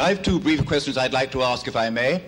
I have two brief questions I'd like to ask, if I may.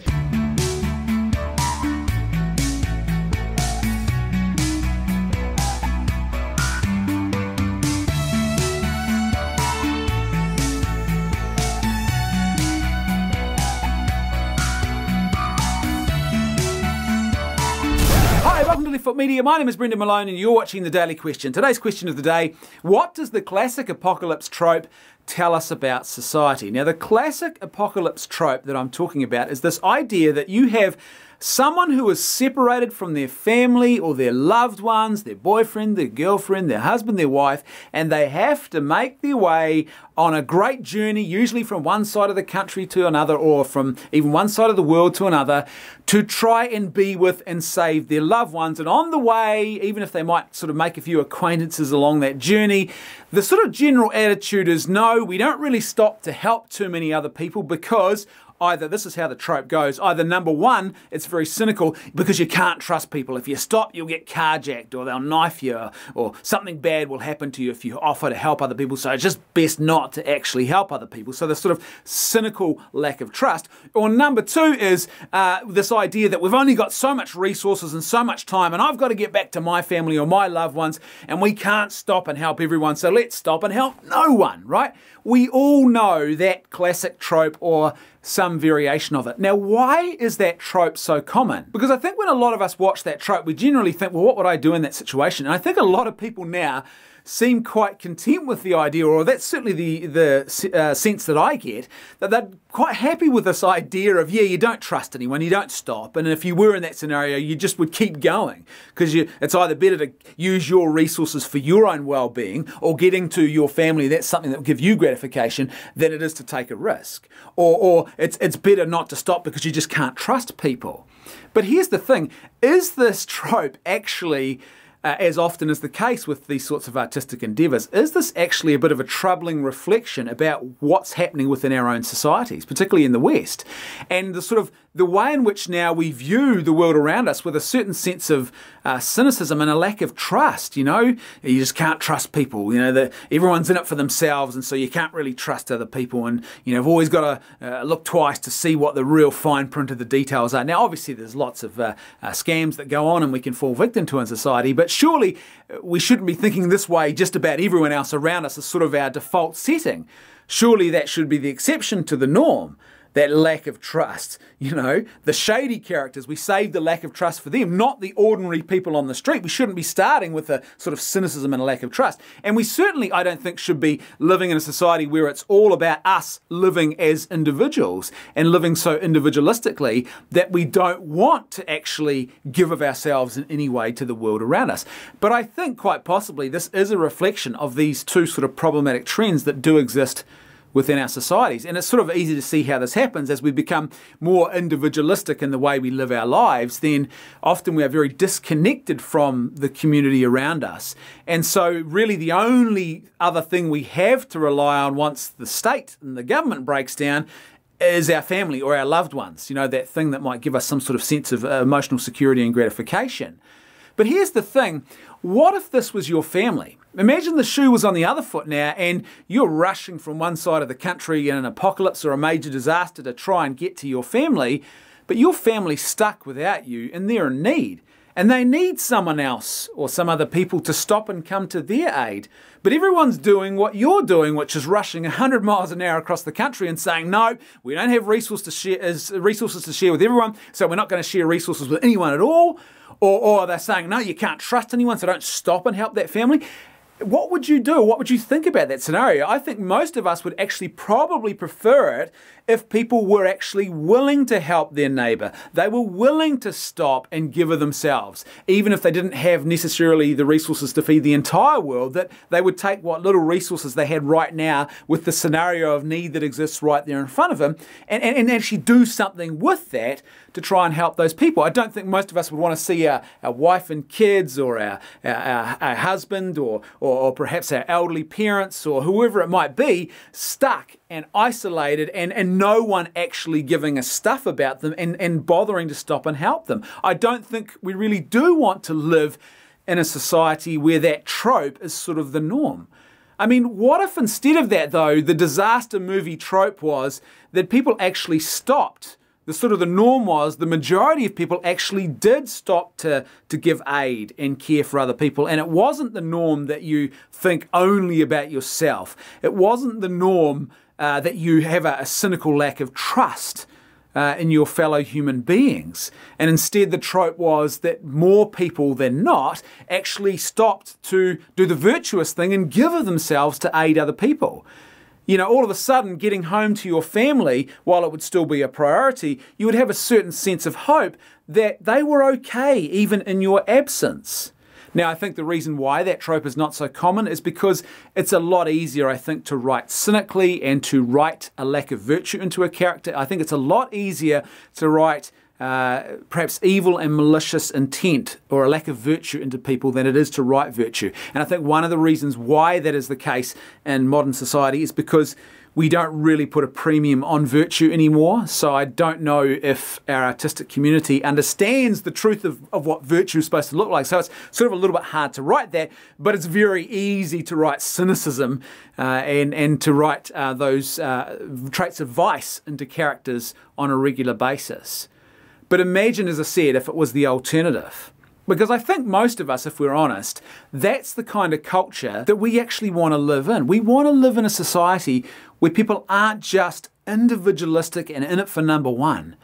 Hi, welcome to Left Foot Media. My name is Brendan Malone and you're watching The Daily Question. Today's question of the day: what does the classic apocalypse trope tell us about society? Now, the classic apocalypse trope that I'm talking about is this idea that you have someone who is separated from their family or their loved ones, their boyfriend, their girlfriend, their husband, their wife, and they have to make their way on a great journey, usually from one side of the country to another, or from even one side of the world to another, to try and be with and save their loved ones. And on the way, even if they might sort of make a few acquaintances along that journey, the sort of general attitude is, no, we don't really stop to help too many other people, because either, this is how the trope goes, either number one, it's very cynical because you can't trust people. If you stop, you'll get carjacked, or they'll knife you, or something bad will happen to you if you offer to help other people, so it's just best not to actually help other people. So this sort of cynical lack of trust. Or number two is this idea that we've only got so much resources and so much time, and I've got to get back to my family or my loved ones, and we can't stop and help everyone, so let's stop and help no one, right? We all know that classic trope, or some variation of it. Now, why is that trope so common? Because I think when a lot of us watch that trope, we generally think, well, what would I do in that situation? And I think a lot of people now seem quite content with the idea, or that's certainly the sense that I get, that they're quite happy with this idea of, yeah, you don't trust anyone, you don't stop, and if you were in that scenario, you just would keep going, because it's either better to use your resources for your own well-being, or getting to your family, that's something that will give you gratification, than it is to take a risk. Or it's better not to stop because you just can't trust people. But here's the thing, is this trope actually, as often is the case with these sorts of artistic endeavours, is this actually a bit of a troubling reflection about what's happening within our own societies, particularly in the West, and the way in which now we view the world around us with a certain sense of cynicism and a lack of trust? You know, you just can't trust people. You know, everyone's in it for themselves, and so you can't really trust other people, and you know, you've always got to look twice to see what the real fine print of the details are. Now, obviously, there's lots of scams that go on and we can fall victim to in society, but surely we shouldn't be thinking this way just about everyone else around us as sort of our default setting. Surely that should be the exception to the norm. That lack of trust, you know, the shady characters, we save the lack of trust for them, not the ordinary people on the street. We shouldn't be starting with a sort of cynicism and a lack of trust. And we certainly, I don't think, should be living in a society where it's all about us living as individuals and living so individualistically that we don't want to actually give of ourselves in any way to the world around us. But I think quite possibly this is a reflection of these two sort of problematic trends that do exist within our societies. And it's sort of easy to see how this happens as we become more individualistic in the way we live our lives. Then often we are very disconnected from the community around us. And so really the only other thing we have to rely on once the state and the government breaks down is our family or our loved ones, you know, that thing that might give us some sort of sense of emotional security and gratification. But here's the thing, what if this was your family? Imagine the shoe was on the other foot now, and you're rushing from one side of the country in an apocalypse or a major disaster to try and get to your family, but your family's stuck without you and they're in need. And they need someone else or some other people to stop and come to their aid. But everyone's doing what you're doing, which is rushing 100 miles an hour across the country and saying, no, we don't have resources to share with everyone, so we're not going to share resources with anyone at all. Or they're saying, no, you can't trust anyone, so don't stop and help that family. What would you do? What would you think about that scenario? I think most of us would actually probably prefer it if people were actually willing to help their neighbour. They were willing to stop and give of themselves, even if they didn't have necessarily the resources to feed the entire world, that they would take what little resources they had right now with the scenario of need that exists right there in front of them and actually do something with that to try and help those people. I don't think most of us would want to see our wife and kids or our husband or perhaps our elderly parents or whoever it might be stuck and isolated and no one actually giving a stuff about them and bothering to stop and help them. I don't think we really do want to live in a society where that trope is sort of the norm. I mean, what if instead of that, though, the disaster movie trope was that people actually stopped? The norm was the majority of people actually did stop to give aid and care for other people. And it wasn't the norm that you think only about yourself. It wasn't the norm that you have a cynical lack of trust in your fellow human beings. And instead the trope was that more people than not actually stopped to do the virtuous thing and give of themselves to aid other people. You know, all of a sudden getting home to your family, while it would still be a priority, you would have a certain sense of hope that they were okay even in your absence. Now, I think the reason why that trope is not so common is because it's a lot easier, I think, to write cynically and to write a lack of virtue into a character. I think it's a lot easier to write perhaps evil and malicious intent or a lack of virtue into people than it is to write virtue. And I think one of the reasons why that is the case in modern society is because we don't really put a premium on virtue anymore. So I don't know if our artistic community understands the truth of what virtue is supposed to look like. So it's sort of a little bit hard to write that, but it's very easy to write cynicism and to write those traits of vice into characters on a regular basis. But imagine, as I said, if it was the alternative. Because I think most of us, if we're honest, that's the kind of culture that we actually want to live in. We want to live in a society where people aren't just individualistic and in it for number one.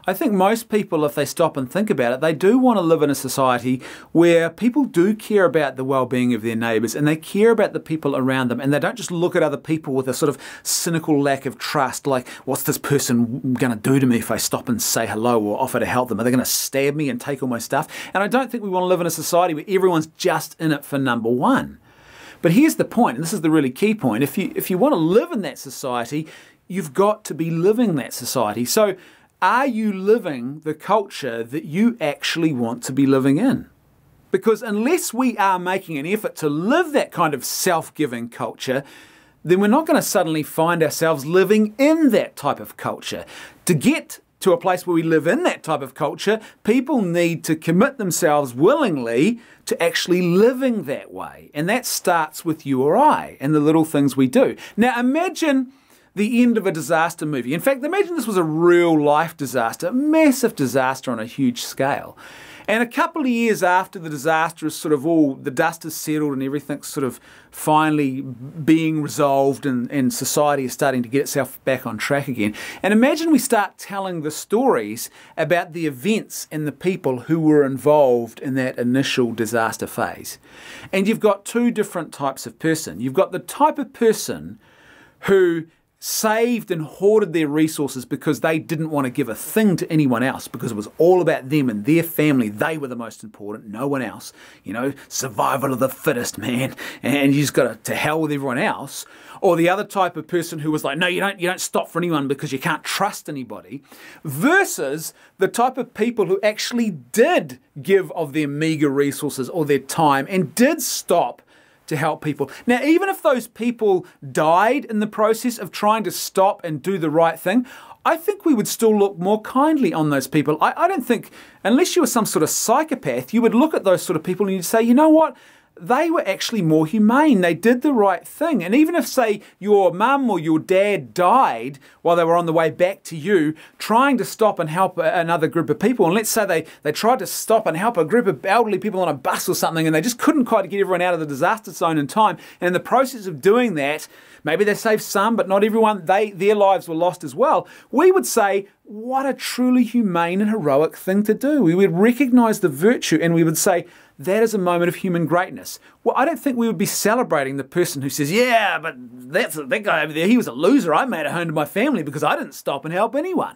I think most people, if they stop and think about it, they do want to live in a society where people do care about the well-being of their neighbours and they care about the people around them, and they don't just look at other people with a sort of cynical lack of trust, like, what's this person going to do to me if I stop and say hello or offer to help them? Are they going to stab me and take all my stuff? And I don't think we want to live in a society where everyone's just in it for number one. But here's the point, and this is the really key point. If you want to live in that society, you've got to be living that society. So are you living the culture that you actually want to be living in? Because unless we are making an effort to live that kind of self-giving culture, then we're not going to suddenly find ourselves living in that type of culture. To get to a place where we live in that type of culture, people need to commit themselves willingly to actually living that way. And that starts with you or I and the little things we do. Now imagine the end of a disaster movie. In fact, imagine this was a real life disaster, a massive disaster on a huge scale. And a couple of years after the disaster is sort of all, the dust is settled and everything's sort of finally being resolved and society is starting to get itself back on track again. And imagine we start telling the stories about the events and the people who were involved in that initial disaster phase. And you've got two different types of person. You've got the type of person who saved and hoarded their resources because they didn't want to give a thing to anyone else, because it was all about them and their family. They were the most important, no one else. You know, survival of the fittest, man. And you just got to hell with everyone else. Or the other type of person who was like, no, you don't stop for anyone because you can't trust anybody. Versus the type of people who actually did give of their meager resources or their time and did stop to help people. Now, even if those people died in the process of trying to stop and do the right thing, I think we would still look more kindly on those people. I don't think, unless you were some sort of psychopath, you would look at those sort of people and you'd say, you know what? They were actually more humane. They did the right thing. And even if, say, your mum or your dad died while they were on the way back to you, trying to stop and help another group of people, and let's say they tried to stop and help a group of elderly people on a bus or something, and they just couldn't quite get everyone out of the disaster zone in time, and in the process of doing that, maybe they saved some, but not everyone, their lives were lost as well, we would say, what a truly humane and heroic thing to do. We would recognise the virtue and we would say, that is a moment of human greatness. Well, I don't think we would be celebrating the person who says, yeah, but that guy over there, he was a loser. I made it home to my family because I didn't stop and help anyone.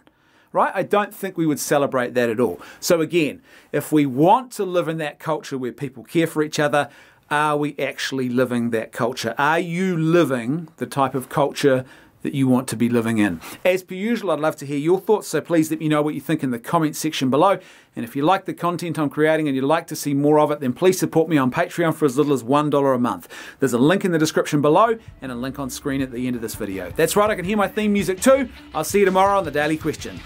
Right? I don't think we would celebrate that at all. So again, if we want to live in that culture where people care for each other, are we actually living that culture? Are you living the type of culture that you want to be living in? As per usual, I'd love to hear your thoughts, so please let me know what you think in the comments section below. And if you like the content I'm creating and you'd like to see more of it, then please support me on Patreon for as little as $1 a month. There's a link in the description below and a link on screen at the end of this video. That's right, I can hear my theme music too. I'll see you tomorrow on The Daily Question.